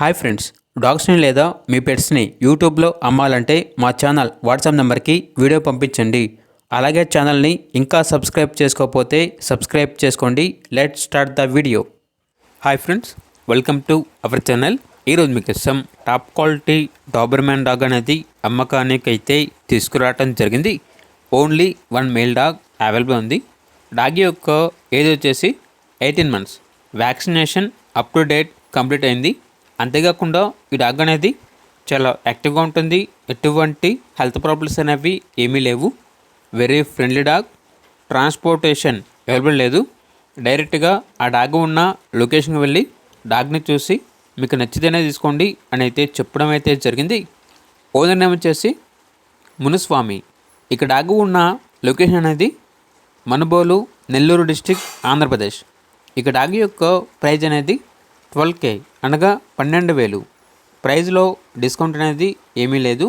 Hi friends, డాగ్స్ని లేదా మీ పెట్స్ని యూట్యూబ్లో అమ్మాలంటే మా ఛానల్ వాట్సాప్ నెంబర్కి వీడియో పంపించండి. అలాగే ఛానల్ని ఇంకా సబ్స్క్రైబ్ చేసుకోకపోతే సబ్స్క్రైబ్ చేసుకోండి. Let start the video. Hi friends, welcome to our channel. ఈరోజు మీకోసం టాప్ క్వాలిటీ డాబర్మ్యాన్ డాగ్ అనేది అమ్మకానికి అయితే తీసుకురావడం జరిగింది. ఓన్లీ 1 మేల్ డాగ్ అవైలబుల్ ఉంది. డాగ్ యొక్క ఏజ్ వచ్చేసి 18 months. Vaccination up to date complete అయింది. అంతేకాకుండా ఈ డాగ్ అనేది చాలా యాక్టివ్గా ఉంటుంది. ఎటువంటి హెల్త్ ప్రాబ్లమ్స్ అనేవి ఏమీ లేవు. Very friendly dog. Transportation available లేదు. డైరెక్ట్గా ఆ డాగ్ ఉన్న లొకేషన్కి వెళ్ళి డాగ్ని చూసి మీకు నచ్చితేనే తీసుకోండి అని అయితే చెప్పడం అయితే జరిగింది. ఓనర్ నేమ్ వచ్చేసి మునుస్వామి. ఇక డాగ్ ఉన్న లొకేషన్ అనేది మనుబోలు, నెల్లూరు డిస్టిక్, ఆంధ్రప్రదేశ్. ఇక డాగ్ యొక్క ప్రైజ్ అనేది 12K అనగా 12,000. ప్రైజ్లో డిస్కౌంట్ అనేది ఏమీ లేదు.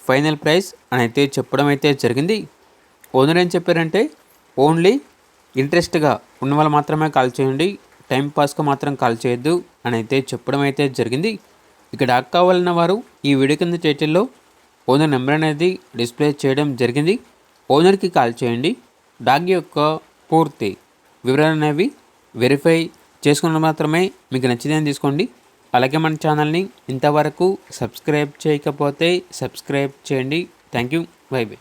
ఫైనల్ ప్రైస్ అని అయితే చెప్పడం అయితే జరిగింది. ఓనర్ ఏం చెప్పారంటే ఓన్లీ ఇంట్రెస్ట్గా ఉన్న వాళ్ళు మాత్రమే కాల్ చేయండి, టైంపాస్గా మాత్రం కాల్ చేయొద్దు అని అయితే చెప్పడం అయితే జరిగింది. ఇక డాగ్ కావాలన్న వారు ఈ వీడియో కింద టైటిల్లో ఓనర్ నెంబర్ అనేది డిస్ప్లే చేయడం జరిగింది. ఓనర్కి కాల్ చేయండి. డాగ్ యొక్క పూర్తి వివరాలు అనేవి వెరిఫై చేసుకున్న మాత్రమే మీకు నచ్చితే తీసుకోండి. అలాగే మన ఛానల్ని ఇంతవరకు సబ్స్క్రైబ్ చేయకపోతే సబ్స్క్రైబ్ చేయండి. Thank you. By by.